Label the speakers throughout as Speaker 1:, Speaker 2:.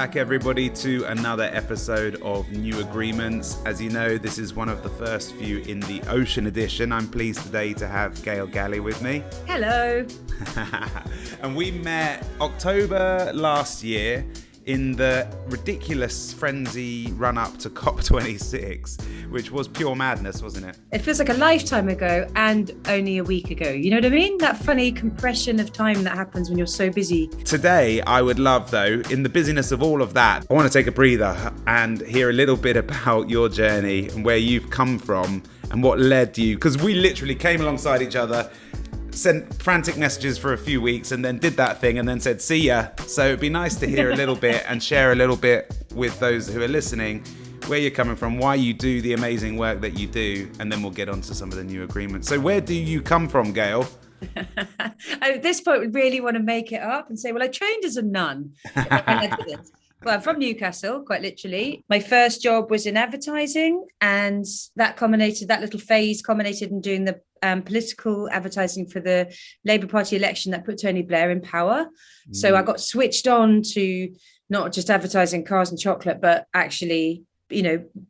Speaker 1: back, everybody, to another episode of New Agreements. As you know, this is one of the first few in the Ocean edition. I'm pleased today to have Gail Gallie with me.
Speaker 2: Hello.
Speaker 1: And we met October last year in the ridiculous frenzy run-up to COP26, which was pure madness, wasn't it?
Speaker 2: It feels like a lifetime ago and only a week ago. You know what I mean? That funny compression of time that happens when you're so busy.
Speaker 1: Today, I would love, though, in the busyness of all of that, I want to take a breather and hear a little bit about your journey and where you've come from and what led you, because we literally came alongside each other, sent frantic messages for a few weeks and then did that thing and then said, see ya. So it'd be nice to hear a little bit and share a little bit with those who are listening, where you're coming from, why you do the amazing work that you do, and then we'll get on to some of the new agreements. So where do you come from, Gail?
Speaker 2: At this point, we really want to make it up and say, well, I trained as a nun. Well, I'm from Newcastle, quite literally. My first job was in advertising, and that little phase culminated in doing the political advertising for the Labour Party election that put Tony Blair in power. So I got switched on to not just advertising cars and chocolate, but actually,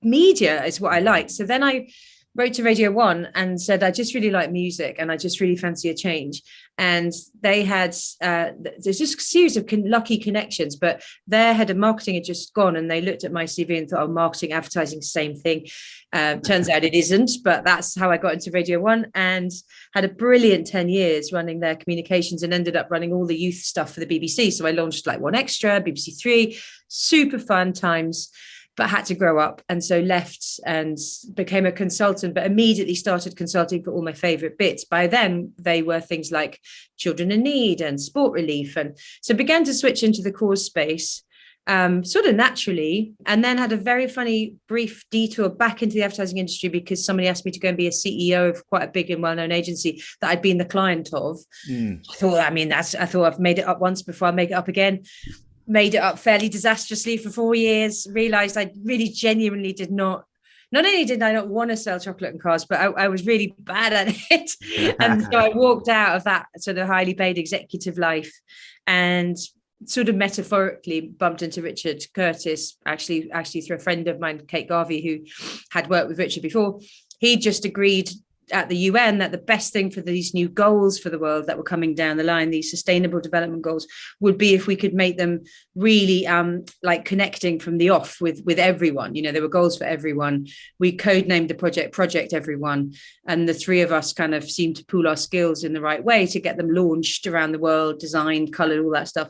Speaker 2: media is what I like. So then I wrote to Radio 1 and said, I just really like music and I just really fancy a change. And they had, there's just a series of lucky connections, but their head of marketing had just gone and they looked at my CV and thought, oh, marketing, advertising, same thing. Turns out it isn't, but that's how I got into Radio 1 and had a brilliant 10 years running their communications and ended up running all the youth stuff for the BBC. So I launched like One Extra, BBC Three, super fun times, but had to grow up. And so left and became a consultant, but immediately started consulting for all my favorite bits. By then, they were things like children in need and sport relief. And so began to switch into the cause space sort of naturally, and then had a very funny brief detour back into the advertising industry because somebody asked me to go and be a CEO of quite a big and well-known agency that I'd been the client of. I thought, I thought I've made it up once before, I'll make it up again. Made it up fairly disastrously for 4 years, realized I really genuinely not only did I not want to sell chocolate and cars, but I was really bad at it. And so I walked out of that sort of highly paid executive life and sort of metaphorically bumped into Richard Curtis, actually through a friend of mine, Kate Garvey, who had worked with Richard before. He just agreed at the UN that the best thing for these new goals for the world that were coming down the line, these sustainable development goals, would be if we could make them really like connecting from the off with everyone. There were goals for everyone. We codenamed the Project Everyone, and the three of us kind of seemed to pool our skills in the right way to get them launched around the world, designed, colored, all that stuff.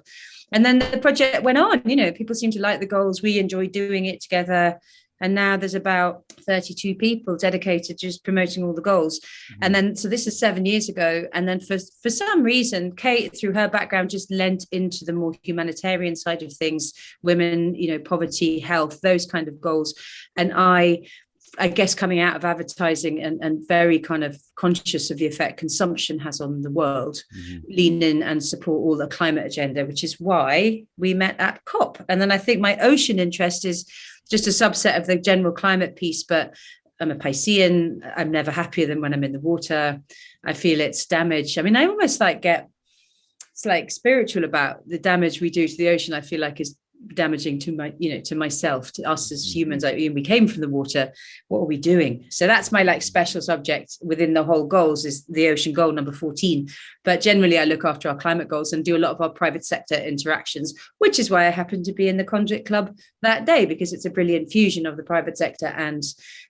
Speaker 2: And then the project went on. People seemed to like the goals. We enjoyed doing it together. And now there's about 32 people dedicated to just promoting all the goals. And then, so this is 7 years ago. And then for some reason, Kate, through her background, just lent into the more humanitarian side of things, women, poverty, health, those kind of goals. And I guess coming out of advertising and very kind of conscious of the effect consumption has on the world, lean in and support all the climate agenda, which is why we met at COP. And then I think my ocean interest is just a subset of the general climate piece, but I'm a Piscean. I'm never happier than when I'm in the water. I feel it's damage. I almost it's like spiritual about the damage we do to the ocean. I feel like is damaging to to myself, to us as humans. We came from the water. What are we doing? So that's my special subject within the whole goals is the ocean goal number 14. But generally I look after our climate goals and do a lot of our private sector interactions, which is why I happen to be in the Conduit Club that day, because it's a brilliant fusion of the private sector and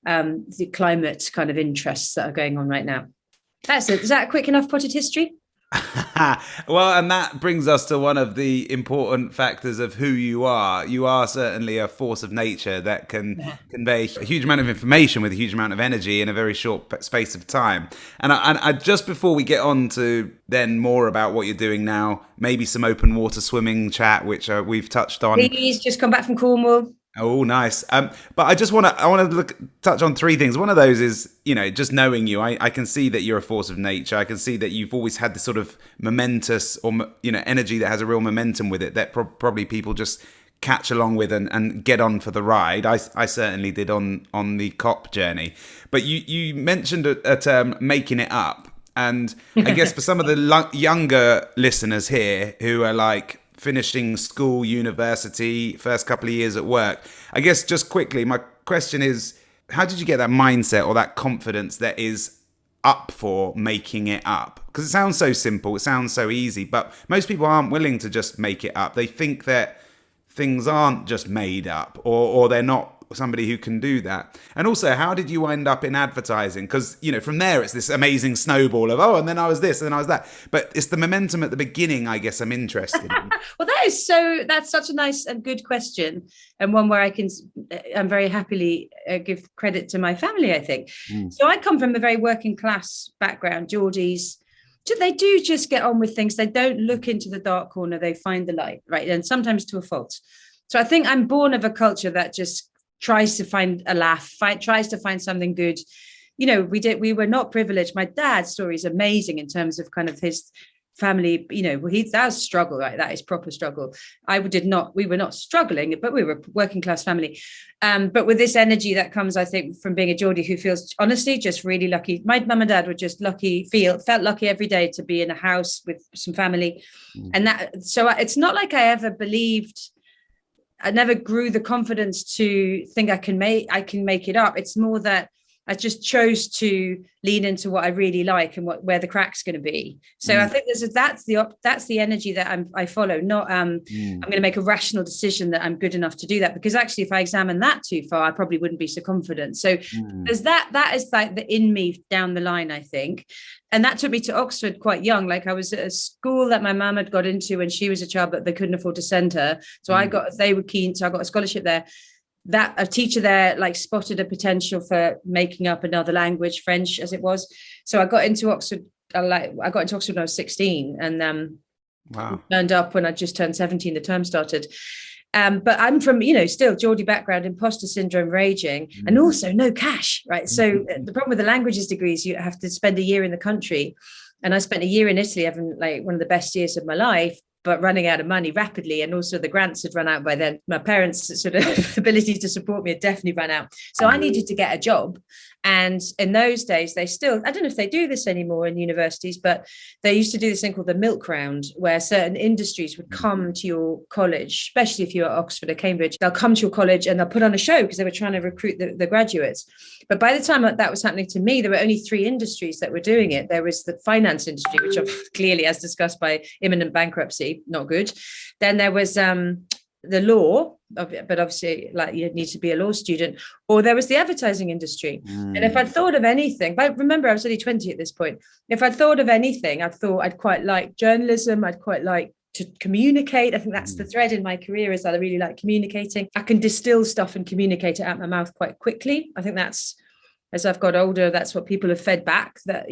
Speaker 2: the climate kind of interests that are going on right now. That's it. Is that a quick enough potted history?
Speaker 1: Well, and that brings us to one of the important factors of who you are. You are certainly a force of nature that can convey a huge amount of information with a huge amount of energy in a very short space of time. And I just before we get on to then more about what you're doing now, maybe some open water swimming chat, which we've touched on.
Speaker 2: Please, just come back from Cornwall.
Speaker 1: Oh, nice. But I want to touch on three things. One of those is, just knowing you, I can see that you're a force of nature. I can see that you've always had this sort of momentous or, energy that has a real momentum with it that probably people just catch along with and get on for the ride. I certainly did on the COP journey. But you mentioned a term, making it up. And I guess for some of the younger listeners here who are like finishing school, university, first couple of years at work. I guess just quickly, my question is, how did you get that mindset or that confidence that is up for making it up? Because it sounds so simple, it sounds so easy, but most people aren't willing to just make it up. They think that things aren't just made up, or they're not somebody who can do that. And also, how did you end up in advertising? Because, you know, from there it's this amazing snowball of, oh, and then I was this and then I was that, but it's the momentum at the beginning, I guess, I'm interested in.
Speaker 2: Well, that's such a nice and good question, and one where I'm very happily give credit to my family, I think. So I come from a very working class background. Geordies, they do just get on with things. They don't look into the dark corner, they find the light, right? And sometimes to a fault. So I think I'm born of a culture that just tries to find a laugh, tries to find something good. You know, we were not privileged. My dad's story is amazing in terms of kind of his family. You know, that was struggle, right? That is proper struggle. We were not struggling, but we were a working class family. But with this energy that comes, I think, from being a Geordie who feels honestly just really lucky. My mum and dad were just felt lucky every day to be in a house with some family. And so it's not like I ever believed, I never grew the confidence to think I can make it up. It's more that I just chose to lean into what I really like and where the crack's going to be. So I think that's the energy that I follow. Not I'm going to make a rational decision that I'm good enough to do that, because actually, if I examine that too far, I probably wouldn't be so confident. So there's that is like the in me down the line, I think. And that took me to Oxford quite young. Like I was at a school that my mum had got into when she was a child, but they couldn't afford to send her. So they were keen. So I got a scholarship there. That a teacher there like spotted a potential for making up another language, French as it was. So I got into Oxford. I got into Oxford when I was 16, and turned up when I just turned 17. The term started. But I'm from, still Geordie background, imposter syndrome raging, and also no cash, right? So the problem with the languages degrees, you have to spend a year in the country. And I spent a year in Italy, having like one of the best years of my life, but running out of money rapidly. And also the grants had run out by then. My parents' sort of ability to support me had definitely run out. So I needed to get a job. And in those days, they still, I don't know if they do this anymore in universities, but they used to do this thing called the milk round, where certain industries would come to your college, especially if you're at Oxford or Cambridge. They'll come to your college and they'll put on a show because they were trying to recruit the graduates. But by the time that was happening to me, there were only 3 industries that were doing it. There was the finance industry, which clearly, as discussed, by imminent bankruptcy, not good. Then there was the law, but obviously like you need to be a law student, or there was the advertising industry. And if I'd thought of anything, but remember I was only 20 at this point, if I'd thought of anything, I thought I'd quite like journalism, I'd quite like to communicate. I think that's the thread in my career, is that I really like communicating. I can distill stuff and communicate it out my mouth quite quickly. I think that's, as I've got older, that's what people have fed back, that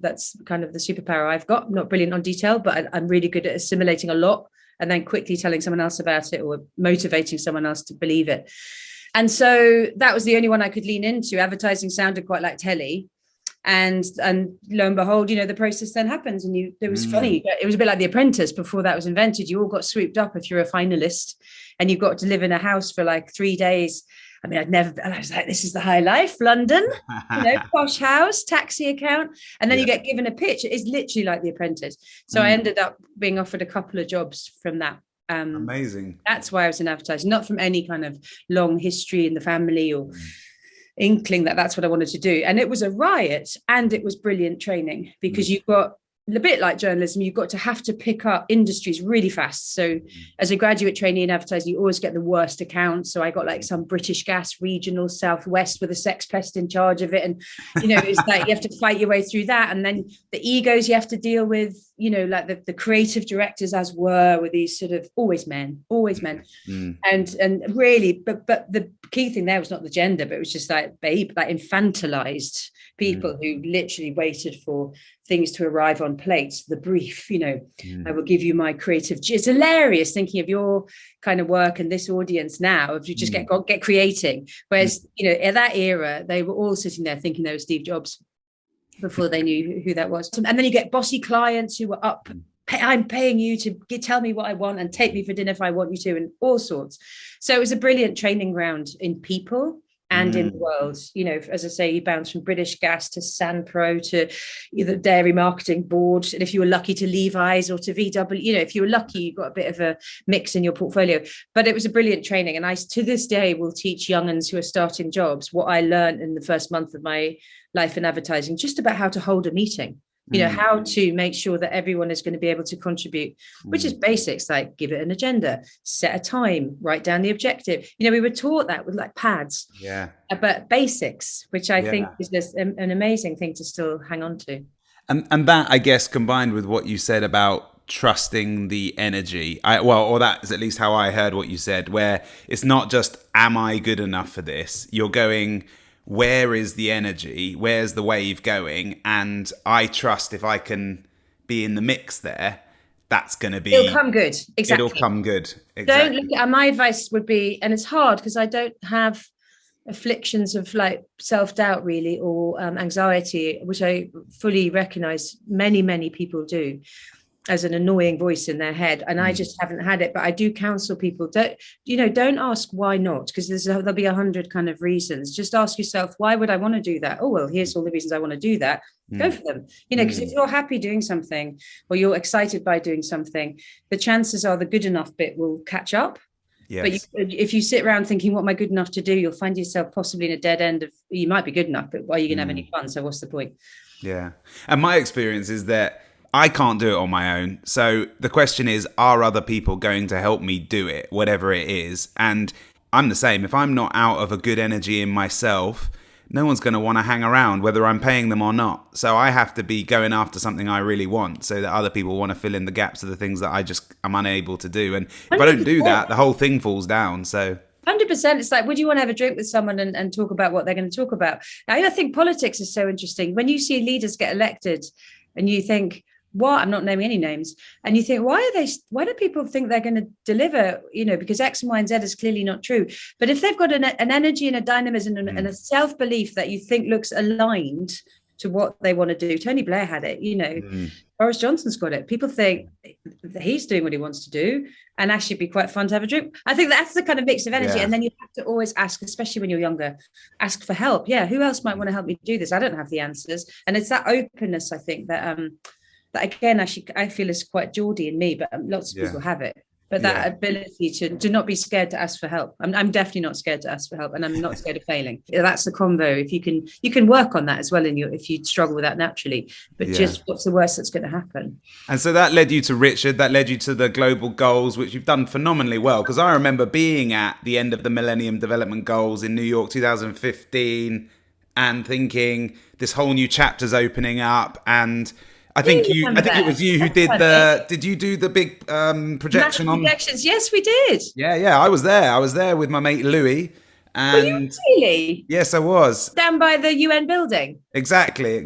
Speaker 2: that's kind of the superpower I've got. I'm not brilliant on detail, but I'm really good at assimilating a lot and then quickly telling someone else about it, or motivating someone else to believe it. And so that was the only one I could lean into. Advertising sounded quite like telly. And lo and behold, the process then happens. And it was funny. It was a bit like The Apprentice before that was invented. You all got swooped up if you're a finalist, and you got to live in a house for like 3 days. I mean, I was like, this is the high life, London, posh house, taxi account. And then you get given a pitch. It's literally like The Apprentice. So I ended up being offered a couple of jobs from that.
Speaker 1: Amazing.
Speaker 2: That's why I was in advertising, not from any kind of long history in the family or inkling that that's what I wanted to do. And it was a riot, and it was brilliant training, because you've got, a bit like journalism, you've got to have to pick up industries really fast. So as a graduate trainee in advertising, you always get the worst accounts. So I got like some British Gas regional Southwest with a sex pest in charge of it. And, it's like you have to fight your way through that. And then the egos you have to deal with, like the creative directors, as were these sort of always men. And really, but the key thing there was not the gender, but it was just like infantilized people who literally waited for things to arrive on plates, the brief, I will give you my creative. It's hilarious thinking of your kind of work and this audience now, if you just get creating. Whereas, in that era, they were all sitting there thinking they were Steve Jobs before they knew who that was. And then you get bossy clients who were up, I'm paying you to tell me what I want and take me for dinner if I want you to, and all sorts. So it was a brilliant training ground in people. and in the world. As I say, you bounce from British Gas to Sanpro to the Dairy Marketing Board, and if you were lucky to Levi's or to VW, if you were lucky, you got a bit of a mix in your portfolio. But it was a brilliant training, and I to this day will teach young'uns who are starting jobs what I learned in the first month of my life in advertising, just about how to hold a meeting. How to make sure that everyone is going to be able to contribute, which is basics like give it an agenda, set a time, write down the objective. We were taught that with like pads, but basics, which I think is just an amazing thing to still hang on to.
Speaker 1: And that, I guess, combined with what you said about trusting the energy, or that's at least how I heard what you said, where it's not just, am I good enough for this? You're going, where is the energy? Where's the wave going? And I trust if I can be in the mix there, that's going to be...
Speaker 2: It'll come good. Exactly.
Speaker 1: It'll come good. Exactly.
Speaker 2: Don't look at... My advice would be, and it's hard because I don't have afflictions of like self-doubt really, or anxiety, which I fully recognize many people do, as an annoying voice in their head, and I just haven't had it. But I do counsel people, don't ask why not, because there'll be 100 kind of reasons. Just ask yourself, why would I want to do that? Oh, well, here's all the reasons I want to do that. Go for them. Because if you're happy doing something, or you're excited by doing something, the chances are the good enough bit will catch up. Yes. But if you sit around thinking, what am I good enough to do? You'll find yourself possibly in a dead end of, you might be good enough, but why are you going to have any fun? So what's the point?
Speaker 1: Yeah. And my experience is that I can't do it on my own. So the question is, are other people going to help me do it, whatever it is? And I'm the same. If I'm not out of a good energy in myself, no one's going to want to hang around, whether I'm paying them or not. So I have to be going after something I really want, so that other people want to fill in the gaps of the things that I'm unable to do. And if 100%. I don't do that, the whole thing falls down. So
Speaker 2: 100%. It's like, would you want to have a drink with someone and talk about what they're going to talk about? I think politics is so interesting. When you see leaders get elected and you think, what? I'm not naming any names. And you think, why do people think they're going to deliver? Because X and Y and Z is clearly not true. But if they've got an energy and a dynamism and a self-belief that you think looks aligned to what they want to do. Tony Blair had it, Boris Johnson's got it. People think that he's doing what he wants to do, and actually it'd be quite fun to have a drink. I think that's the kind of mix of energy. Yeah. And then you have to always ask, especially when you're younger, ask for help. Yeah, who else might want to help me do this? I don't have the answers. And it's that openness, I think, that again, actually, I feel is quite Geordie in me, but lots of people have it. But that ability to not be scared to ask for help. I'm definitely not scared to ask for help, and I'm not scared of failing. That's the combo. If you can work on that as well if you struggle with that naturally. But just what's the worst that's going to happen?
Speaker 1: And so that led you to Richard. That led you to the global goals, which you've done phenomenally well. Because I remember being at the end of the Millennium Development Goals in New York, 2015, and thinking this whole new chapter's opening up. And I think it was you who did you do the big projection on
Speaker 2: projections? Yes, we did.
Speaker 1: Yeah. I was there with my mate Louis. And
Speaker 2: were you really?
Speaker 1: Yes, I was.
Speaker 2: Down by the UN building.
Speaker 1: Exactly.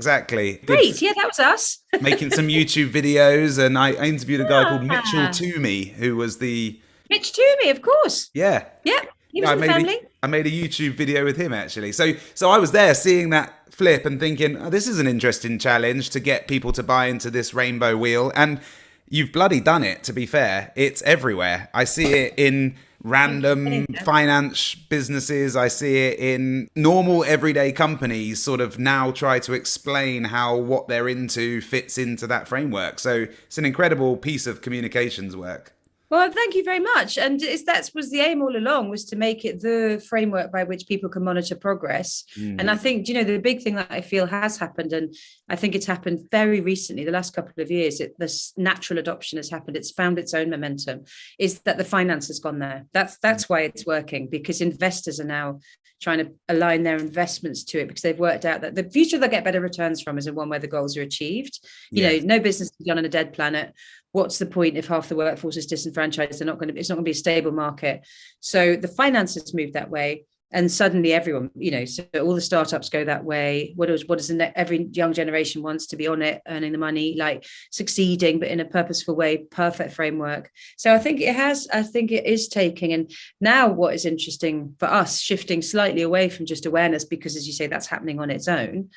Speaker 2: Great. Yeah, that was us.
Speaker 1: Making some YouTube videos, and I interviewed a guy called Mitchell Toomey, who was the...
Speaker 2: Mitch Toomey, of course.
Speaker 1: Yeah.
Speaker 2: Yeah, he was in the family.
Speaker 1: I made a YouTube video with him, actually. So I was there seeing that flip and thinking, oh, this is an interesting challenge to get people to buy into this rainbow wheel. And you've bloody done it, to be fair. It's everywhere. I see it in random finance businesses. I see it in normal everyday companies sort of now try to explain how what they're into fits into that framework. So it's an incredible piece of communications work.
Speaker 2: Well, thank you very much. And that was the aim all along, was to make it the framework by which people can monitor progress. And I think, the big thing that I feel has happened, and I think it's happened very recently, the last couple of years, this natural adoption has happened. It's found its own momentum, is that the finance has gone there. That's why it's working, because investors are now trying to align their investments to it, because they've worked out that the future they'll get better returns from is in one where the goals are achieved. No business is done on a dead planet. What's the point if half the workforce is disenfranchised? It's not going to be a stable market. So the finances moved that way, and suddenly everyone, so all the startups go that way. Every young generation wants to be on it, earning the money, like succeeding, but in a purposeful way, perfect framework. So I think it is taking. And now what is interesting for us, shifting slightly away from just awareness, because as you say, that's happening on its own.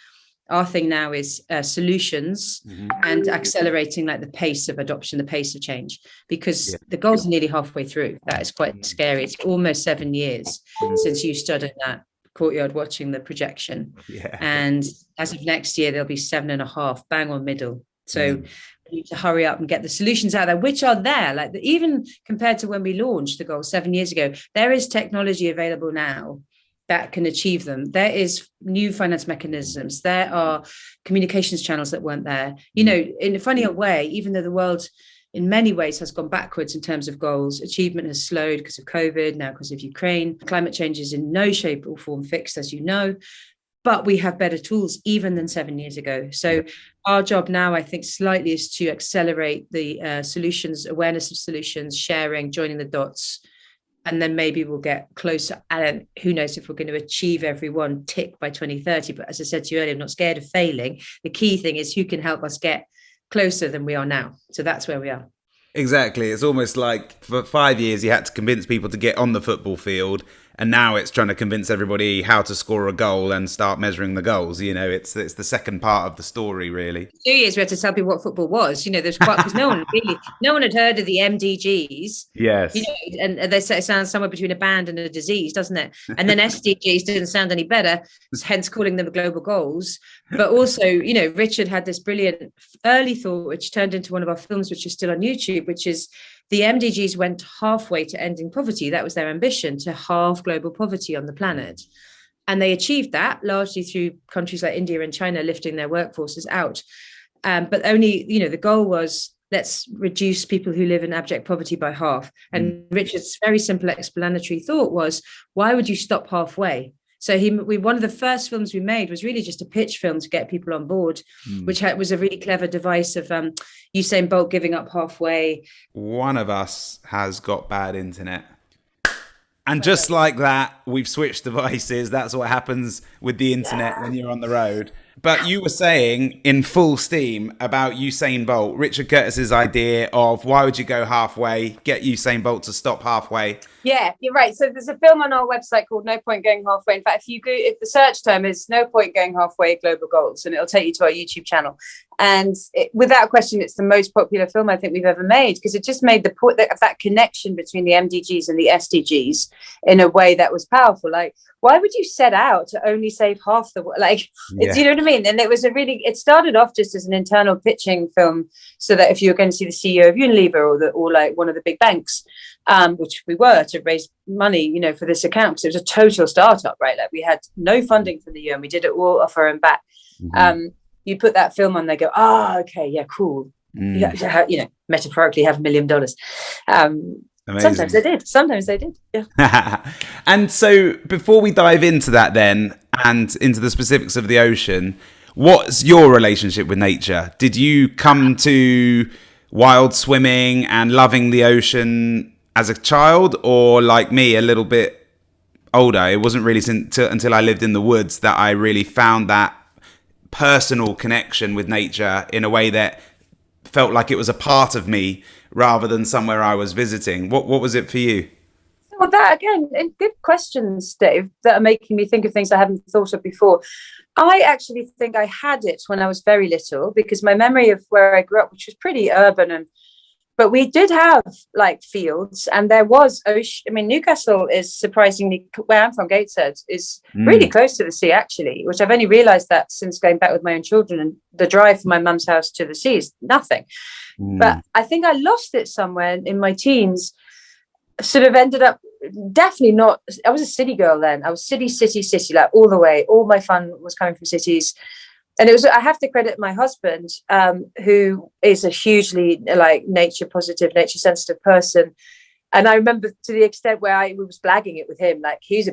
Speaker 2: Our thing now is solutions and accelerating like the pace of adoption, the pace of change, because the goals are nearly halfway through. That is quite scary. It's almost 7 years since you started that courtyard watching the projection.
Speaker 1: Yeah.
Speaker 2: And as of next year, there'll be 7.5, bang on middle. So we need to hurry up and get the solutions out there, which are there. Like even compared to when we launched the goal 7 years ago, there is technology available now that can achieve them. There is new finance mechanisms. There are communications channels that weren't there. You know, in a funnier way, even though the world in many ways has gone backwards in terms of goals, achievement has slowed because of COVID, now because of Ukraine. Climate change is in no shape or form fixed, as you know, but we have better tools even than 7 years ago. So our job now, I think, slightly is to accelerate the solutions, awareness of solutions, sharing, joining the dots. And then maybe we'll get closer. And who knows if we're going to achieve every one tick by 2030. But as I said to you earlier, I'm not scared of failing. The key thing is who can help us get closer than we are now. So that's where we are.
Speaker 1: Exactly. It's almost like for 5 years you had to convince people to get on the football field, and now it's trying to convince everybody how to score a goal and start measuring the goals. You know, it's the second part of the story, really.
Speaker 2: 2 years we had to tell people what football was. You know, there's quite because no one had heard of the MDGs.
Speaker 1: Yes.
Speaker 2: You know, and they say it sounds somewhere between a band and a disease, doesn't it? And then SDGs didn't sound any better, hence calling them the global goals. But also, you know, Richard had this brilliant early thought, which turned into one of our films, which is still on YouTube, which is the MDGs went halfway to ending poverty. That was their ambition, to halve global poverty on the planet. And they achieved that largely through countries like India and China lifting their workforces out. But only, you know, the goal was, let's reduce people who live in abject poverty by half. And Richard's very simple explanatory thought was, why would you stop halfway? So one of the first films we made was really just a pitch film to get people on board, which was a really clever device of Usain Bolt giving up halfway.
Speaker 1: One of us has got bad internet. And just like that, we've switched devices. That's what happens with the internet when you're on the road. But you were saying in full steam about Usain Bolt, Richard Curtis's idea of why would you go halfway, get Usain Bolt to stop halfway.
Speaker 3: Yeah, you're right. So there's a film on our website called No Point Going Halfway. In fact, if the search term is No Point Going Halfway Global Goals, and it'll take you to our YouTube channel. And without question, it's the most popular film I think we've ever made, because it just made the point that connection between the MDGs and the SDGs in a way that was powerful. Like, why would you set out to only save half the world? Like, you know what I mean? And it started off just as an internal pitching film, so that if you were going to see the CEO of Unilever or like one of the big banks, which we were, to raise money, you know, for this account, because it was a total startup, right? Like we had no funding from the UN, we did it all off our own back. You put that film on, they go, okay, yeah, cool. You know, metaphorically have $1 million. Sometimes they did. Yeah.
Speaker 1: And so before we dive into that then, and into the specifics of the ocean, what's your relationship with nature? Did you come to wild swimming and loving the ocean as a child, or like me, a little bit older? It wasn't really until I lived in the woods that I really found that personal connection with nature in a way that felt like it was a part of me rather than somewhere I was visiting. What was it for you?
Speaker 3: Well, that again, good questions, Dave, that are making me think of things I haven't thought of before. I actually think I had it when I was very little, because my memory of where I grew up, which was pretty urban, but we did have like fields, and there was ocean. I mean, Newcastle is surprisingly, where I'm from, Gateshead, is really close to the sea, actually, which I've only realised that since going back with my own children, and the drive from my mum's house to the sea is nothing. But I think I lost it somewhere in my teens, sort of ended up definitely not. I was a city girl then. I was city, like all the way. All my fun was coming from cities. And I have to credit my husband, who is a hugely like nature positive, nature sensitive person. And I remember to the extent where we was blagging it with him, like he was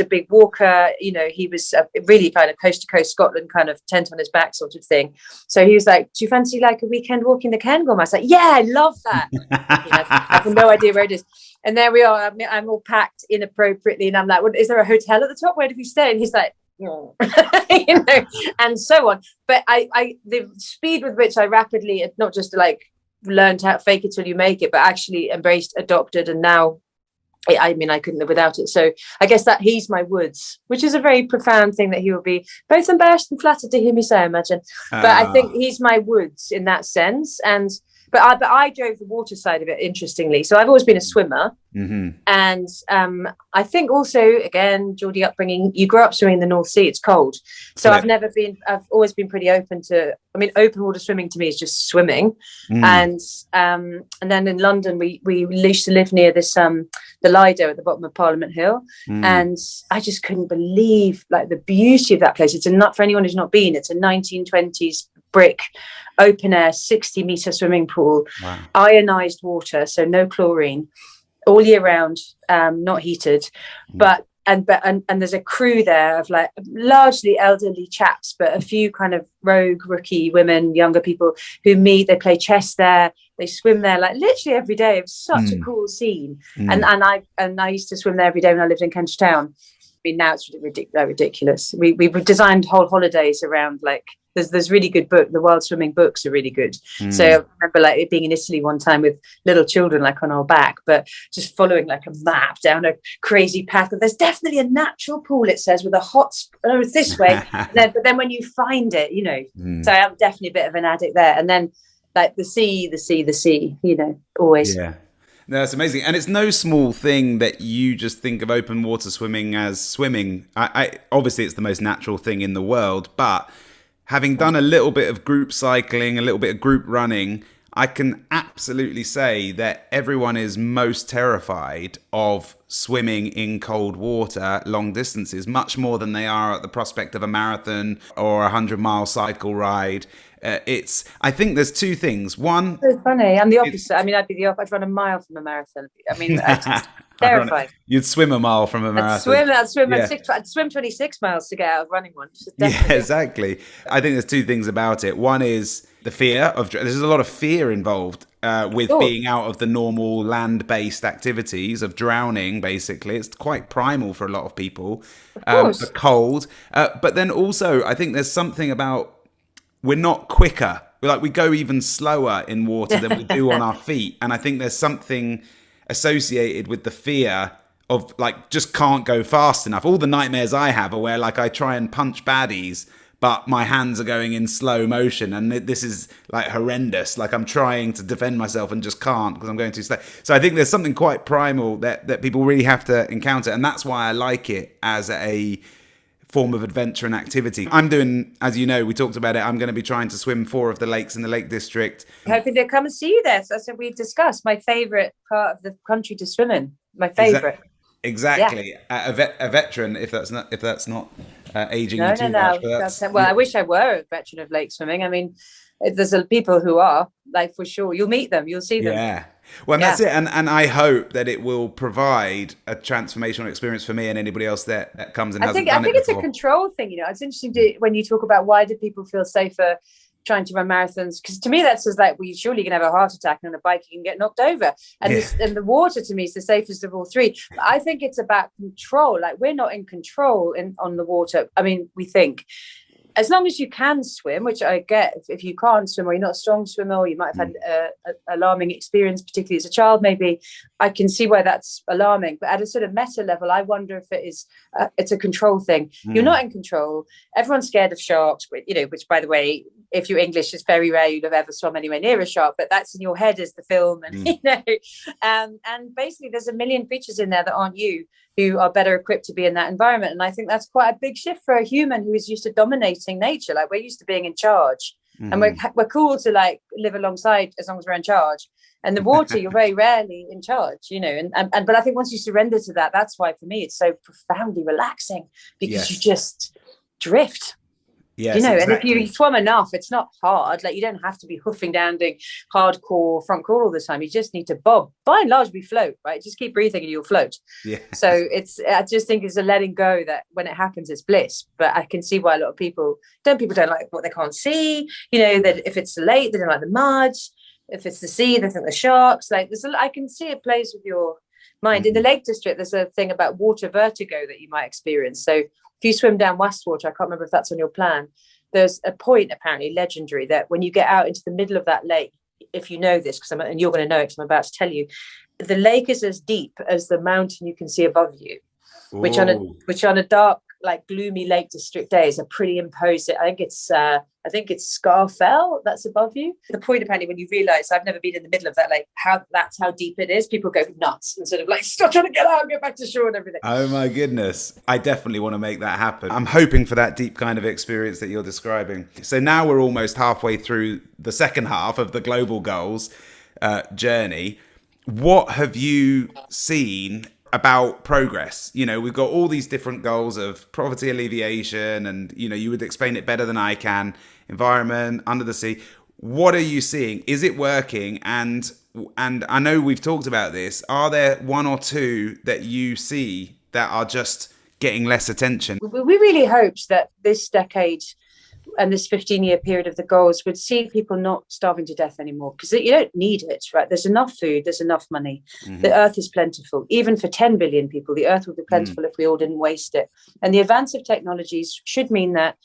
Speaker 3: a big walker, you know, he was really kind of coast to coast Scotland, kind of tent on his back sort of thing. So he was like, do you fancy like a weekend walk in the Cairngorm? I was like, yeah, I love that. I have no idea where it is. And there we are. I'm all packed inappropriately. And I'm like, well, is there a hotel at the top? Where did we stay? And he's like, no. You know, and so on. But the speed with which I rapidly, not just like learned how to fake it till you make it, but actually embraced, adopted, and now I mean I couldn't live without it. So I guess that he's my woods, which is a very profound thing that he will be both embarrassed and flattered to hear me say, I imagine. But I think he's my woods in that sense. But but I drove the water side of it, interestingly. So I've always been a swimmer. And I think also, again, Geordie upbringing, you grow up swimming in the North Sea, it's cold. So I've always been pretty open to, open water swimming to me is just swimming. And then in London, we used to live near this, the Lido at the bottom of Parliament Hill. And I just couldn't believe like the beauty of that place. It's for anyone who's not been, it's a 1920s brick open air 60-meter swimming pool. Wow. Ionized water, so no chlorine, all year round, not heated. But there's a crew there of like largely elderly chaps, but a few kind of rogue rookie women, younger people who meet. They play chess there, they swim there like literally every day. It was such a cool scene. And I used to swim there every day when I lived in Kentish Town. Now it's ridiculous. We've designed whole holidays around like there's really good book. The Wild Swimming books are really good. So I remember like it being in Italy one time with little children like on our back, but just following like a map down a crazy path. There's definitely a natural pool, it says, with a hot it's this way. But then when you find it, so I'm definitely a bit of an addict there. And then like the sea, always.
Speaker 1: Yeah. No, that's amazing. And it's no small thing that you just think of open water swimming as swimming. I obviously it's the most natural thing in the world, but having done a little bit of group cycling, a little bit of group running, I can absolutely say that everyone is most terrified of swimming in cold water long distances, much more than they are at the prospect of a marathon or a 100-mile cycle ride. I think there's two things. One,
Speaker 3: it's funny. I'm the opposite. I'd be the opposite. I'd run a mile from a marathon. Terrified.
Speaker 1: You'd swim a mile from a marathon.
Speaker 3: I'd swim 26 miles to get out of running one.
Speaker 1: Yeah, exactly. I think there's two things about it. One is the fear of. There's a lot of fear involved with being out of the normal land-based activities of drowning. Basically, it's quite primal for a lot of people. The cold, but then also I think there's something about. We're not quicker. We go even slower in water than we do on our feet. And I think there's something associated with the fear of like just can't go fast enough. All the nightmares I have are where like I try and punch baddies, but my hands are going in slow motion. And this is like horrendous. Like I'm trying to defend myself and just can't because I'm going too slow. So I think there's something quite primal that people really have to encounter. And that's why I like it as a form of adventure and activity. I'm doing, as you know, we talked about it, I'm going to be trying to swim 4 of the lakes in the Lake District.
Speaker 3: Hoping to come and see you there. So that's what we discussed. My favourite part of the country to swim in. My favourite.
Speaker 1: Exactly. Yeah. A veteran, if that's not aging you too much.
Speaker 3: Well, I wish I were a veteran of lake swimming. There's people who are, like, for sure. You'll meet them. You'll see them.
Speaker 1: Yeah. Well, that's it. And I hope that it will provide a transformational experience for me and anybody else that comes and hasn't done it before.
Speaker 3: I think it's a control thing. It's interesting when you talk about why do people feel safer trying to run marathons, because to me that says like, well, surely you can have a heart attack, and on a bike you can get knocked over, and the water to me is the safest of all three. I think it's about control. Like we're not in control on the water. We think as long as you can swim, which I get, if you can't swim or you're not a strong swimmer, or you might have had an alarming experience, particularly as a child, maybe, I can see why that's alarming. But at a sort of meta level, I wonder if it's a control thing. You're not in control. Everyone's scared of sharks, which, by the way, if you're English, it's very rare you'd have ever swum anywhere near a shark, but that's in your head as the film. And, and basically there's a million creatures in there that aren't you, who are better equipped to be in that environment. And I think that's quite a big shift for a human who is used to dominating nature. Like we're used to being in charge, and we're cool to like live alongside as long as we're in charge. And the water, you're very rarely in charge, but I think once you surrender to that, that's why for me it's so profoundly relaxing, because you just drift.
Speaker 1: Yes,
Speaker 3: exactly. And if you swim enough, it's not hard. Like you don't have to be hoofing down doing hardcore front crawl all the time. You just need to bob. By and large, we float, right? Just keep breathing and you'll float. Yeah. So I just think it's a letting go that when it happens, it's bliss. But I can see why a lot of people don't like what they can't see. That if it's late, they don't like the mud. If it's the sea, they think the sharks. Like I can see it plays with your mind. In the Lake District, there's a thing about water vertigo that you might experience. So if you swim down Westwater, I can't remember if that's on your plan, there's a point, apparently legendary, that when you get out into the middle of that lake, if you know this, and you're going to know it because I'm about to tell you, the lake is as deep as the mountain you can see above you, which on a dark like gloomy Lake District days are pretty imposing. I think it's Scarfell that's above you. The point apparently when you realise, I've never been in the middle of that lake, that's how deep it is. People go nuts and sort of like stop trying to get out and get back to shore and everything.
Speaker 1: Oh my goodness. I definitely want to make that happen. I'm hoping for that deep kind of experience that you're describing. So now we're almost halfway through the second half of the Global Goals journey. What have you seen about progress? You know, we've got all these different goals of poverty alleviation and, you know, you would explain it better than I can, environment, under the sea. What are you seeing? Is it working? And I know we've talked about this. Are there one or two that you see that are just getting less attention?
Speaker 3: We really hoped that this decade and this 15-year period of the goals would see people not starving to death anymore, because you don't need it, right? There's enough food, there's enough money. Mm-hmm. The earth is plentiful. Even for 10 billion people, the earth would be plentiful if we all didn't waste it. And the advance of technologies should mean that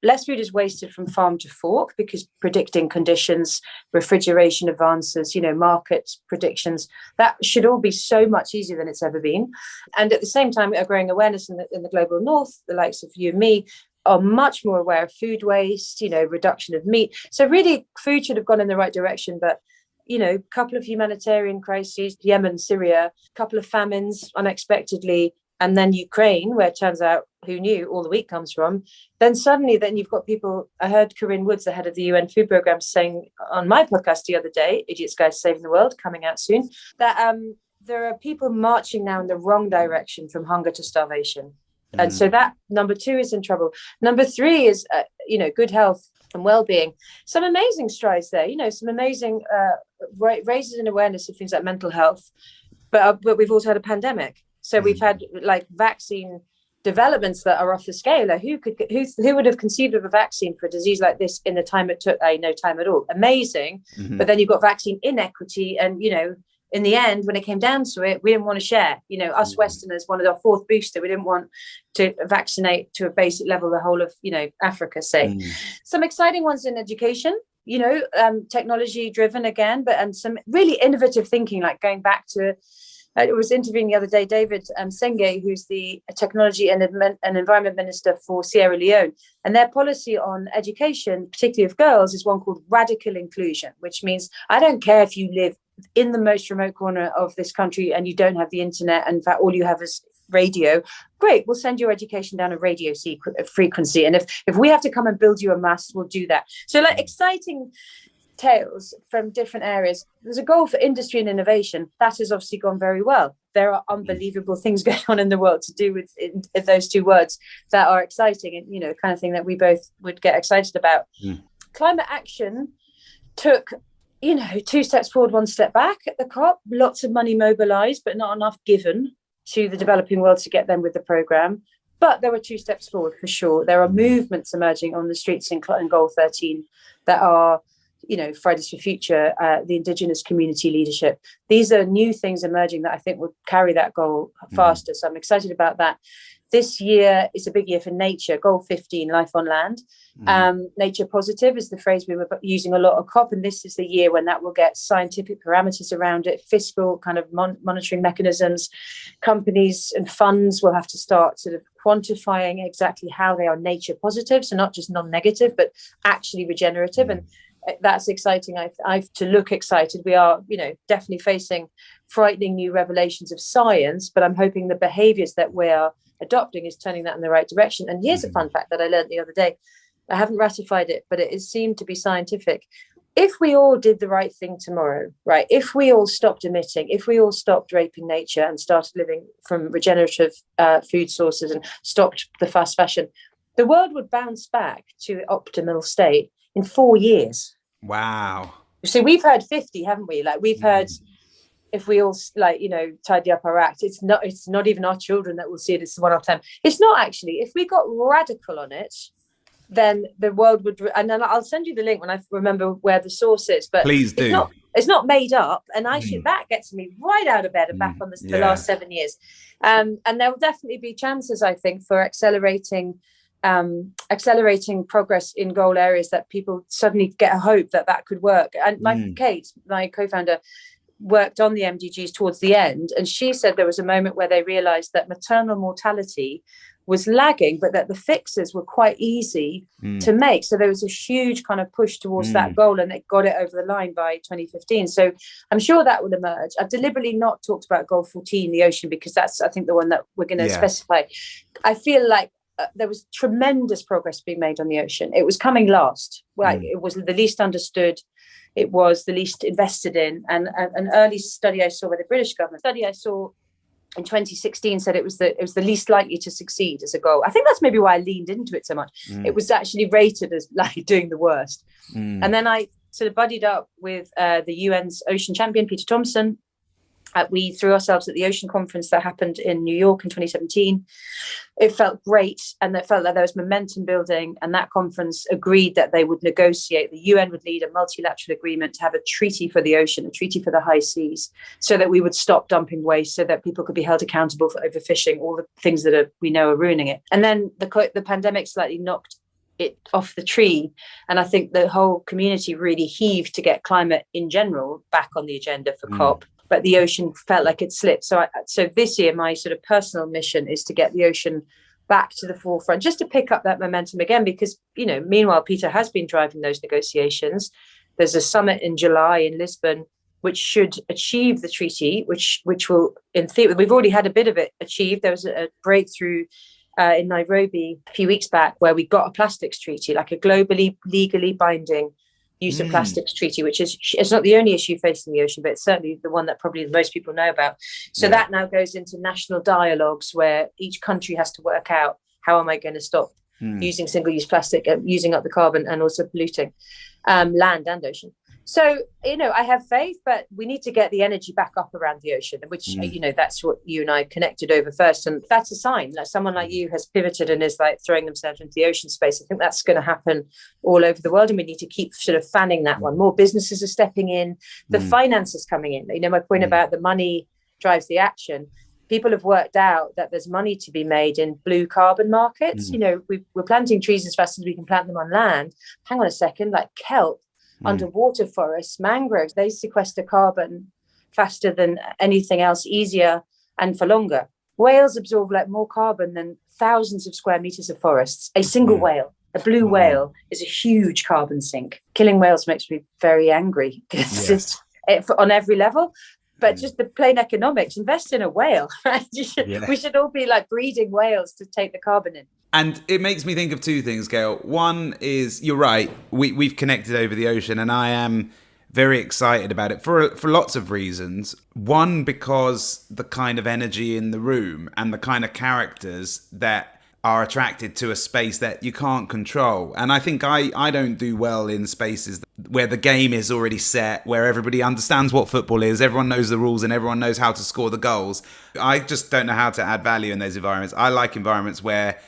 Speaker 3: less food is wasted from farm to fork, because predicting conditions, refrigeration advances, market predictions, that should all be so much easier than it's ever been. And at the same time, a growing awareness in the global north, the likes of you and me, are much more aware of food waste, reduction of meat. So really food should have gone in the right direction. But, a couple of humanitarian crises, Yemen, Syria, a couple of famines unexpectedly, and then Ukraine, where it turns out, who knew, all the wheat comes from. Then suddenly, you've got people, I heard Corinne Woods, the head of the UN Food Programme, saying on my podcast the other day, Idiots Guys Saving the World, coming out soon, that there are people marching now in the wrong direction from hunger to starvation. And so that number 2 is in trouble. Number 3 is, good health and well-being. Some amazing strides there, some amazing raises in awareness of things like mental health. But we've also had a pandemic. So we've had vaccine developments that are off the scale. Who would have conceived of a vaccine for a disease like this in the time it took? No time at all. Amazing. Mm-hmm. But then you've got vaccine inequity and, in the end, when it came down to it, we didn't want to share. Us Westerners wanted our 4th booster. We didn't want to vaccinate to a basic level the whole of, Africa, say. Some exciting ones in education, technology driven again, and some really innovative thinking, like going back to, I was interviewing the other day, David Senge, who's the technology and environment minister for Sierra Leone. And their policy on education, particularly of girls, is one called radical inclusion, which means I don't care if you live in the most remote corner of this country and you don't have the internet, and in fact all you have is radio. Great, we'll send your education down a radio frequency, and if we have to come and build you a mast, we'll do that. So exciting tales from different areas. There's a goal for industry and innovation that has obviously gone very well. There are unbelievable things going on in the world to do with those 2 words that are exciting, and kind of thing that we both would get excited about. Climate action took 2 steps forward, 1 step back at the COP. Lots of money mobilized, but not enough given to the developing world to get them with the program. But there were 2 steps forward for sure. There are movements emerging on the streets in Goal 13 that are, Fridays for Future, the indigenous community leadership. These are new things emerging that I think will carry that goal faster. So I'm excited about that. This year is a big year for nature. Goal 15, life on land. Nature positive is the phrase we were using a lot of COP, and this is the year when that will get scientific parameters around it, fiscal kind of monitoring mechanisms. Companies and funds will have to start sort of quantifying exactly how they are nature positive, so not just non-negative, but actually regenerative. And that's exciting. I've to look excited. We are, definitely facing frightening new revelations of science, but I'm hoping the behaviors that we are adopting is turning that in the right direction. And here's a fun fact that I learned the other day. I haven't ratified it, but it seemed to be scientific. If we all did the right thing tomorrow, right? If we all stopped emitting, if we all stopped raping nature and started living from regenerative food sources and stopped the fast fashion, the world would bounce back to optimal state in 4 years.
Speaker 1: Wow.
Speaker 3: So we've heard 50, haven't we? We've heard if we all tidy up our act, it's not even our children that will see it as a one-off time. It's not actually. If we got radical on it, then the world would, and then I'll send you the link when I remember where the source is. But
Speaker 1: please do.
Speaker 3: It's not made up, and that gets me right out of bed and back on the last 7 years. And there will definitely be chances, I think, for accelerating progress in goal areas that people suddenly get a hope that could work. And Kate, my co-founder, worked on the MDGs towards the end, and she said there was a moment where they realized that maternal mortality was lagging, but that the fixes were quite easy to make. So there was a huge kind of push towards that goal, and it got it over the line by 2015. So I'm sure that will emerge. I've deliberately not talked about goal 14, the ocean, because that's, I think, the one that we're going to specify. I feel like there was tremendous progress being made on the ocean. It was coming last. It was the least understood. It was the least invested in. And an early study I saw by the British government, in 2016 said it was the least likely to succeed as a goal. I think that's maybe why I leaned into it so much. It was actually rated as like doing the worst. And then I sort of buddied up with the UN's ocean champion, Peter Thompson. We threw ourselves at the ocean conference that happened in New York in 2017. It felt great, and it felt like there was momentum building, and that conference agreed that they would negotiate. The UN would lead a multilateral agreement to have a treaty for the ocean, a treaty for the high seas, so that we would stop dumping waste, so that people could be held accountable for overfishing, all the things that we know are ruining it. And then the pandemic slightly knocked it off the tree, and I think the whole community really heaved to get climate in general back on the agenda for COP. But the ocean felt like it slipped. So this year, my sort of personal mission is to get the ocean back to the forefront, just to pick up that momentum again, because, meanwhile, Peter has been driving those negotiations. There's a summit in July in Lisbon, which should achieve the treaty, which will, in theory, we've already had a bit of it achieved. There was a breakthrough in Nairobi a few weeks back where we got a plastics treaty, like a globally, legally binding use of plastics treaty, which is, it's not the only issue facing the ocean, but it's certainly the one that probably most people know about. So that now goes into national dialogues where each country has to work out, how am I going to stop using single-use plastic, using up the carbon and also polluting land and ocean. So, I have faith, but we need to get the energy back up around the ocean, which, that's what you and I connected over first. And that's a sign, like someone like you has pivoted and is like throwing themselves into the ocean space. I think that's going to happen all over the world. And we need to keep sort of fanning that one. More businesses are stepping in, the finances coming in. My point about the money drives the action. People have worked out that there's money to be made in blue carbon markets. We're planting trees as fast as we can plant them on land. Hang on a second, like kelp, underwater forests, mangroves, they sequester carbon faster than anything else, easier and for longer. Whales absorb like more carbon than thousands of square meters of forests. A single whale, a blue whale, is a huge carbon sink. Killing whales makes me very angry because it's on every level. But just the plain economics, invest in a whale. Right? We should all be like breeding whales to take the carbon in.
Speaker 1: And it makes me think of two things, Gail. One is, you're right, we've connected over the ocean, and I am very excited about it for lots of reasons. One, because the kind of energy in the room and the kind of characters that are attracted to a space that you can't control. And I think I don't do well in spaces where the game is already set, where everybody understands what football is, everyone knows the rules, and everyone knows how to score the goals. I just don't know how to add value in those environments. I like environments where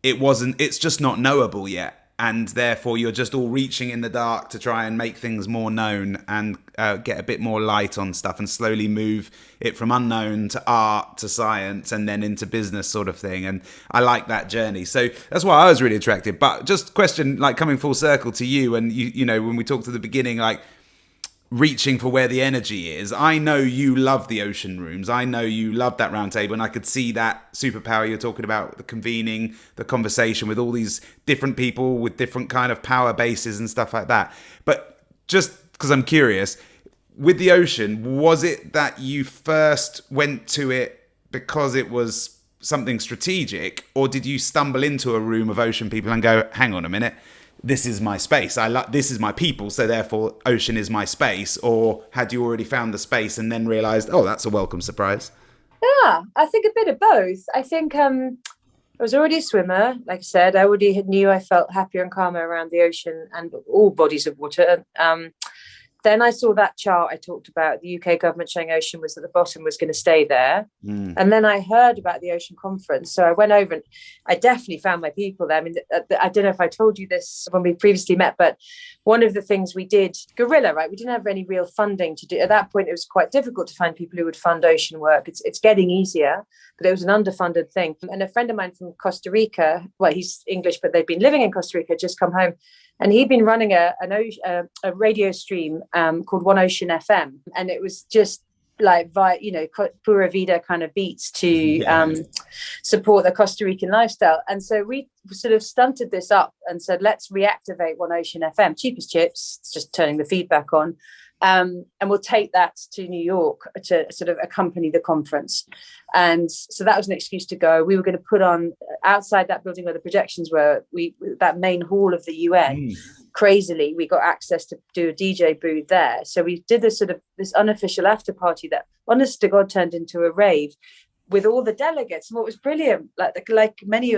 Speaker 1: it's just not knowable yet, and therefore you're just all reaching in the dark to try and make things more known and get a bit more light on stuff and slowly move it from unknown to art to science and then into business sort of thing. And I like that journey, so that's why I was really attracted. But just question, like coming full circle to you, and you know when we talked at the beginning, like reaching for where the energy is. I know you love the ocean rooms. I know you love that round table, and I could see that superpower you're talking about, the convening, the conversation with all these different people with different kind of power bases and stuff like that. But just because I'm curious, with the ocean, was it that you first went to it because it was something strategic, or did you stumble into a room of ocean people and go, hang on a minute, this is my space, this is my people, so therefore ocean is my space? Or had you already found the space and then realized, oh, that's a welcome surprise?
Speaker 3: Yeah, I think a bit of both. I think I was already a swimmer. Like I said, I already knew I felt happier and calmer around the ocean and all bodies of water. Then I saw that chart I talked about, the UK government showing ocean was at the bottom, was going to stay there. And then I heard about the ocean conference. So I went over and I definitely found my people there. I mean, I don't know if I told you this when we previously met, but one of the things we did, guerrilla, right? We didn't have any real funding to do. At that point, it was quite difficult to find people who would fund ocean work. It's getting easier, but it was an underfunded thing. And a friend of mine from Costa Rica, well, he's English, but they've been living in Costa Rica, just come home. And he'd been running a radio stream called One Ocean FM. And it was just like Pura Vida kind of beats to support the Costa Rican lifestyle. And so we sort of stunted this up and said, let's reactivate One Ocean FM, cheap as chips, it's just turning the feedback on. And we'll take that to New York to sort of accompany the conference. And so that was an excuse to go. We were going to put on outside that building where the projections were, that main hall of the UN. Crazily, we got access to do a DJ booth there. So we did this unofficial after party that, honest to God, turned into a rave with all the delegates. And what was brilliant, like many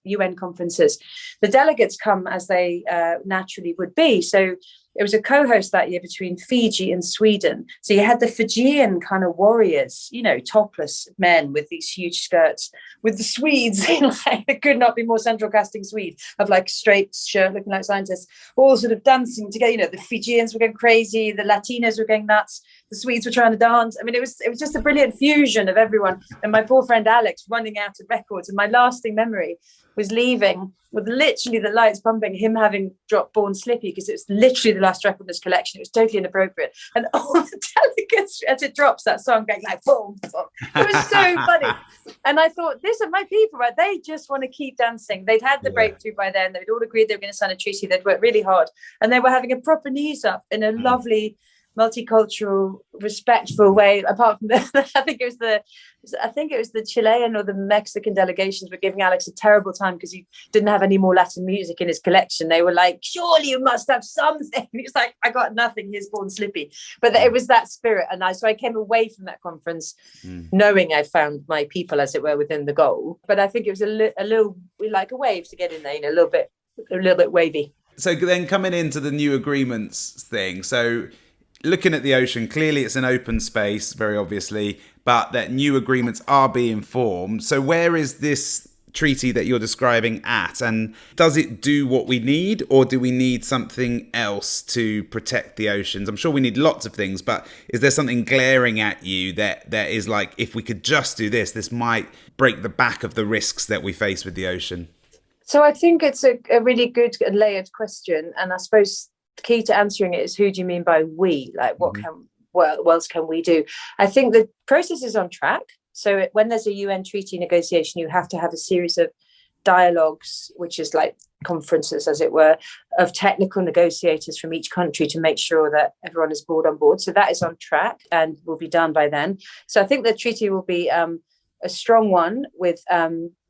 Speaker 3: UN conferences, the delegates come as they naturally would be. So it was a co-host that year between Fiji and Sweden. So you had the Fijian kind of warriors, topless men with these huge skirts, with the Swedes, it could not be more central casting Swede, of like straight shirt looking like scientists, all sort of dancing together. The Fijians were going crazy, the Latinos were going nuts, the Swedes were trying to dance. I mean, it was just a brilliant fusion of everyone. And my poor friend Alex running out of records. And my lasting memory was leaving with literally the lights pumping, him having dropped Born Slippy, because it was literally the last record in his collection. It was totally inappropriate. And all the delegates, as it drops, that song going like boom, boom. It was so funny. And I thought, these are my people, right? They just want to keep dancing. They'd had the breakthrough by then. They'd all agreed they were going to sign a treaty. They'd worked really hard. And they were having a proper knees up in a lovely, multicultural, respectful way. Apart from I think it was the Chilean or the Mexican delegations were giving Alex a terrible time because he didn't have any more Latin music in his collection. They were like, surely you must have something. He was like, I got nothing. Here's Born Slippy. But it was that spirit. And so I came away from that conference knowing I found my people, as it were, within the goal. But I think it was a little like a wave to get in there, a little bit wavy.
Speaker 1: So then coming into the new agreements thing, so looking at the ocean, clearly it's an open space, very obviously, but that new agreements are being formed. So where is this treaty that you're describing at? And does it do what we need, or do we need something else to protect the oceans? I'm sure we need lots of things, but is there something glaring at you that is like, if we could just do this, this might break the back of the risks that we face with the ocean?
Speaker 3: So I think it's a really good and layered question. And I suppose the key to answering it is, who do you mean by we? Like, what else can we do? I think the process is on track. So when there's a UN treaty negotiation, you have to have a series of dialogues, which is like conferences, as it were, of technical negotiators from each country to make sure that everyone is brought on board. So that is on track and will be done by then. So I think the treaty will be a strong one with,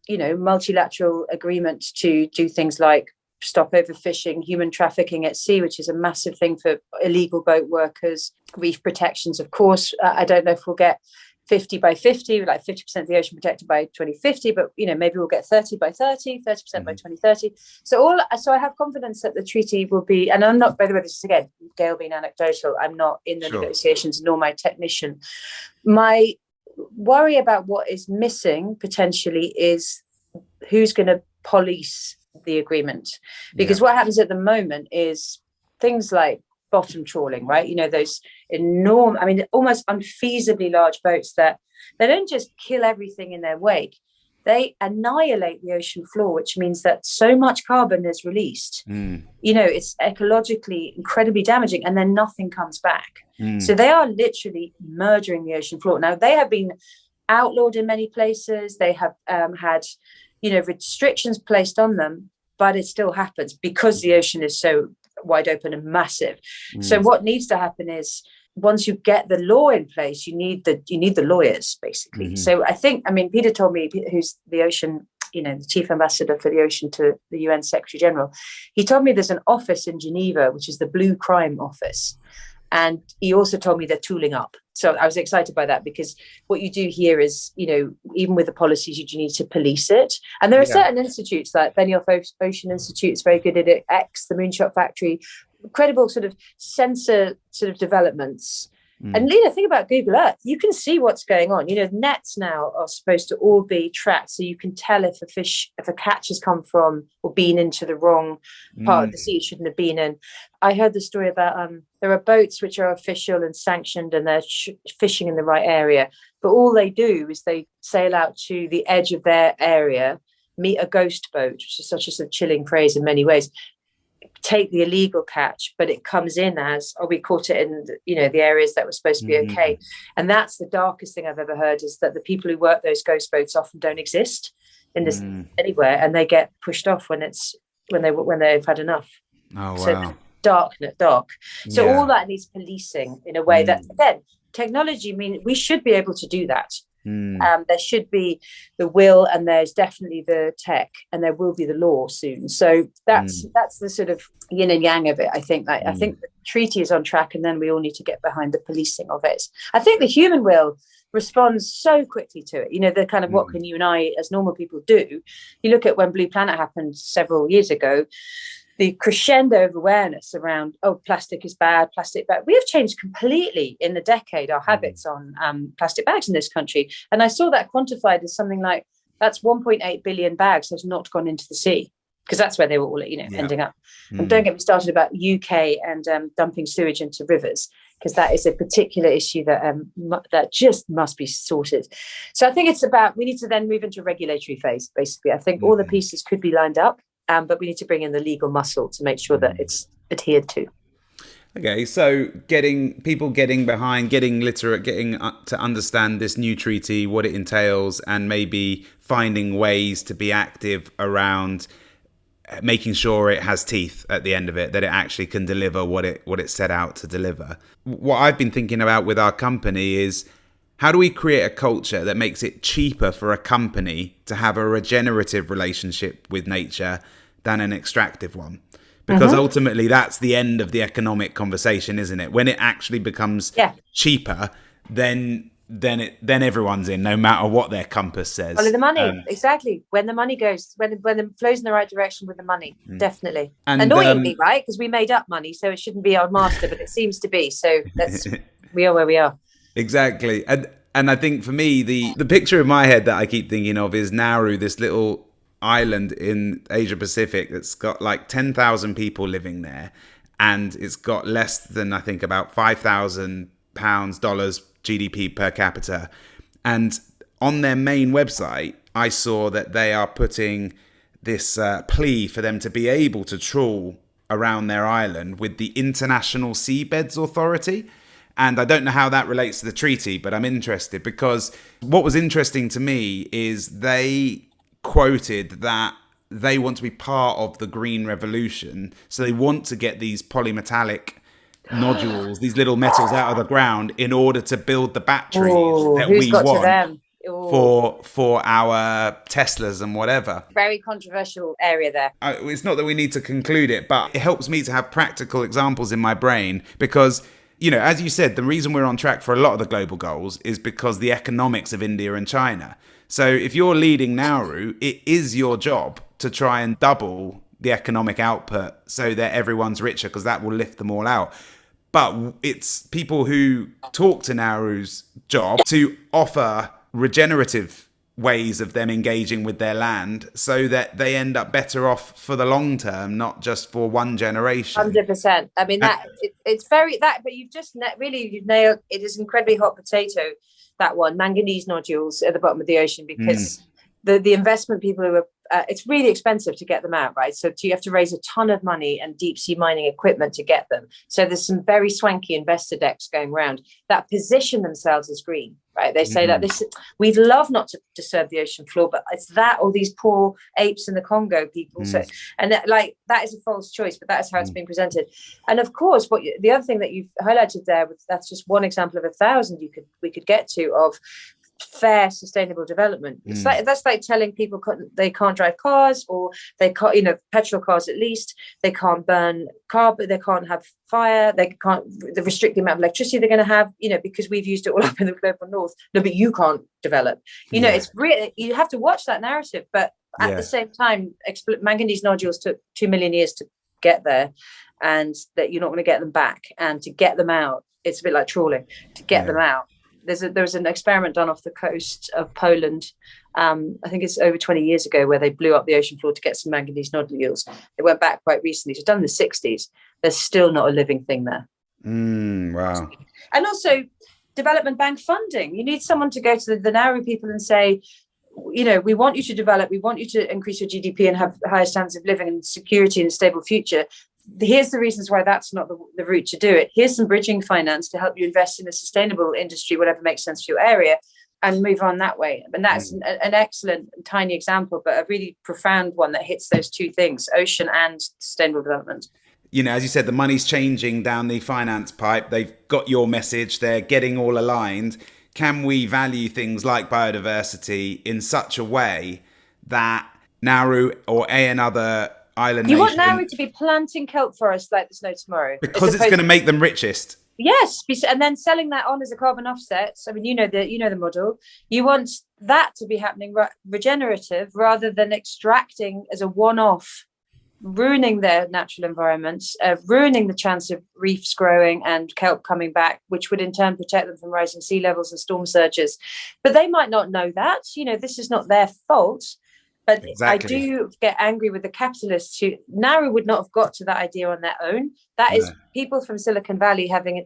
Speaker 3: multilateral agreement to do things like stop overfishing, human trafficking at sea, which is a massive thing for illegal boat workers, reef protections, of course. I don't know if we'll get 50 by 50, like 50% of the ocean protected by 2050, but maybe we'll get 30 by 30, 30% by 2030. So I have confidence that the treaty will be, and I'm not, by the way, this is again, Gail being anecdotal, I'm not in the negotiations, nor my technician. My worry about what is missing potentially is who's going to police the agreement, because what happens at the moment is things like bottom trawling, right? Those enormous, almost unfeasibly large boats that they don't just kill everything in their wake, they annihilate the ocean floor, which means that so much carbon is released. It's ecologically incredibly damaging, and then nothing comes back. So they are literally murdering the ocean floor. Now, they have been outlawed in many places. They have had restrictions placed on them, but it still happens because the ocean is so wide open and massive. So what needs to happen is, once you get the law in place, you need the lawyers, basically. So I think, Peter told me, who's the ocean, the chief ambassador for the ocean to the UN Secretary General, he told me there's an office in Geneva, which is the Blue Crime Office. And he also told me they're tooling up. So I was excited by that, because what you do here is, even with the policies, you do need to police it. And there are certain institutes, like Benioff Ocean Institute is very good at it, X, the Moonshot Factory, credible sort of sensor sort of developments. And think about Google Earth. You can see what's going on. Nets now are supposed to all be tracked, so you can tell if a catch has come from or been into the wrong part of the sea it shouldn't have been in. I heard the story about there are boats which are official and sanctioned, and they're fishing in the right area, but all they do is they sail out to the edge of their area, meet a ghost boat, which is such a chilling phrase in many ways, take the illegal catch, but it comes in as, oh, we caught it in, the areas that were supposed to be okay. And that's the darkest thing I've ever heard, is that the people who work those ghost boats often don't exist in this anywhere, and they get pushed off when they've had enough.
Speaker 1: Oh, wow.
Speaker 3: So dark. So all that needs policing in a way that, again, technology, we should be able to do that. There should be the will, and there's definitely the tech, and there will be the law soon. So that's the sort of yin and yang of it. I think I think the treaty is on track, and then we all need to get behind the policing of it. I think the human will responds so quickly to it. The kind of what can you and I as normal people do? You look at when Blue Planet happened several years ago, the crescendo of awareness around, plastic is bad, we have changed completely in the decade our habits on plastic bags in this country. And I saw that quantified as something like, that's 1.8 billion bags that's not gone into the sea, because that's where they were all ending up. And don't get me started about UK and dumping sewage into rivers, because that is a particular issue that just must be sorted. So I think it's about, we need to then move into a regulatory phase, basically. I think all the pieces could be lined up, but we need to bring in the legal muscle to make sure that it's adhered to.
Speaker 1: Okay, so getting behind, getting literate, getting to understand this new treaty, what it entails, and maybe finding ways to be active around making sure it has teeth at the end of it, that it actually can deliver what it set out to deliver. What I've been thinking about with our company is, how do we create a culture that makes it cheaper for a company to have a regenerative relationship with nature than an extractive one? Because ultimately that's the end of the economic conversation, isn't it? When it actually becomes cheaper, then everyone's in, no matter what their compass says.
Speaker 3: Follow the money, exactly. When the money goes, when it flows in the right direction with the money, definitely. And annoyingly, right? Because we made up money, so it shouldn't be our master, but it seems to be. So we are where we are. Exactly.
Speaker 1: And I think for me, the picture in my head that I keep thinking of is Nauru, this little island in Asia Pacific that's got like 10,000 people living there. And it's got less than, I think, about £5,000 GDP per capita. And on their main website, I saw that they are putting this plea for them to be able to trawl around their island with the International Seabeds Authority. And I don't know how that relates to the treaty, but I'm interested, because what was interesting to me is they quoted that they want to be part of the green revolution. So they want to get these polymetallic nodules, these little metals out of the ground in order to build the batteries that we want for our Teslas and whatever.
Speaker 3: Very controversial area there.
Speaker 1: It's not that we need to conclude it, but it helps me to have practical examples in my brain, because, as you said, the reason we're on track for a lot of the global goals is because the economics of India and China. So if you're leading Nauru, it is your job to try and double the economic output so that everyone's richer, because that will lift them all out. But it's people who talk to Nauru's job to offer regenerative ways of them engaging with their land, so that they end up better off for the long term, not just for one generation.
Speaker 3: 100%. I mean, it's very that, but you've nailed it. Is incredibly hot potato, that one. Manganese nodules at the bottom of the ocean, because the investment people who are, it's really expensive to get them out, right? So you have to raise a ton of money and deep sea mining equipment to get them. So there's some very swanky investor decks going around that position themselves as green, right? They say that we'd love not to disturb the ocean floor, but it's that or these poor apes in the Congo people. So, and that is a false choice, but that is how it's being presented. And of course, the other thing that you've highlighted there, that's just one example of 1,000 we could get to of fair sustainable development. It's that's like telling people they can't drive cars, or they can't, petrol cars at least, they can't burn carbon, they can't have fire, they restrict the amount of electricity they're going to have, because we've used it all up in the global north. No, but you can't develop. It's really, you have to watch that narrative, but at the same time, manganese nodules took 2 million years to get there, and that you're not going to get them back, and to get them out, it's a bit like trawling to get them out. There was an experiment done off the coast of Poland, I think it's over 20 years ago, where they blew up the ocean floor to get some manganese nodules. They went back quite recently. It's done in the 60s. There's still not a living thing there.
Speaker 1: Wow.
Speaker 3: And also development bank funding. You need someone to go to the Nauru people and say, we want you to develop, we want you to increase your GDP and have higher standards of living and security and a stable future. here's the reasons why that's not the route to do it. Here's some bridging finance to help you invest in a sustainable industry, whatever makes sense for your area, and move on that way. And that's an excellent tiny example, but a really profound one that hits those two things, ocean and sustainable development.
Speaker 1: You know, as you said, the money's changing down the finance pipe. They've got your message. They're getting all aligned. Can we value things like biodiversity in such a way that Nauru or another island
Speaker 3: you
Speaker 1: nation...
Speaker 3: want Nauru to be planting kelp forests like there's no tomorrow.
Speaker 1: Because it's going to make them richest.
Speaker 3: Yes, and then selling that on as a carbon offset. I mean, you know the model. You want that to be happening regenerative rather than extracting as a one-off, ruining their natural environments, ruining the chance of reefs growing and kelp coming back, which would in turn protect them from rising sea levels and storm surges. But they might not know that. You know, this is not their fault. But exactly. I do get angry with the capitalists who Nauru would not have got to that idea on their own. That is people from Silicon Valley having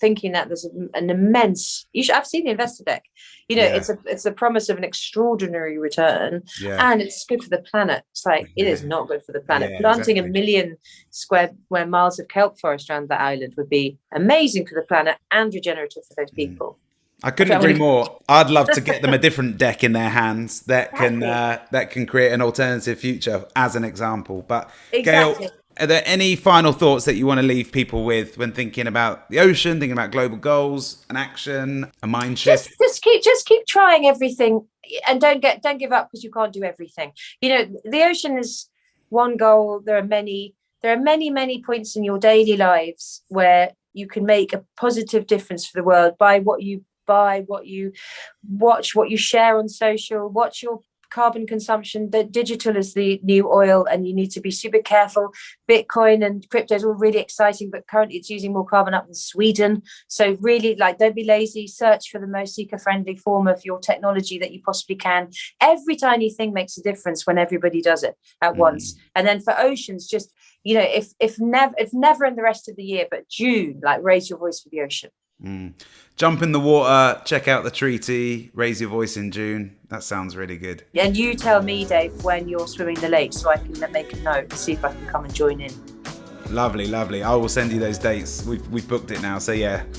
Speaker 3: thinking that there's an immense. I've seen the investor deck. You know, it's a promise of an extraordinary return, and it's good for the planet. It's like it is not good for the planet. Planting 1 million square miles of kelp forest around that island would be amazing for the planet and regenerative for those people.
Speaker 1: I couldn't agree more. I'd love to get them a different deck in their hands that can create an alternative future, as an example. But Gail, are there any final thoughts that you want to leave people with when thinking about the ocean, thinking about global goals, an action, a mind shift?
Speaker 3: Just keep trying everything, and don't give up because you can't do everything. You know, the ocean is one goal. There are many points in your daily lives where you can make a positive difference for the world by what you buy, what you watch, what you share on social, watch your carbon consumption. The digital is the new oil, and you need to be super careful. Bitcoin and crypto is all really exciting, but currently it's using more carbon up in Sweden. So really, don't be lazy. Search for the most eco-friendly form of your technology that you possibly can. Every tiny thing makes a difference when everybody does it at once. And then for oceans, just, you know, if never in the rest of the year, but June, raise your voice for the ocean.
Speaker 1: Jump in the water, check out the treaty, raise your voice in June. That sounds really good.
Speaker 3: And you tell me, Dave, when you're swimming the lake so I can make a note and see if I can come and join in.
Speaker 1: Lovely. I will send you those dates. We've booked it now, so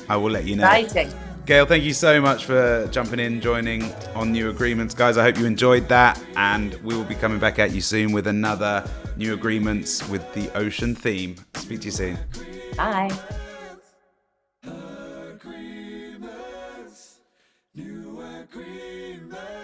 Speaker 1: I will let you know.
Speaker 3: Exciting.
Speaker 1: Gail, thank you so much for jumping in, joining on New Agreements. Guys, I hope you enjoyed that, and we will be coming back at you soon with another New Agreements with the ocean theme. Speak to you soon.
Speaker 3: Bye.
Speaker 4: New agreement.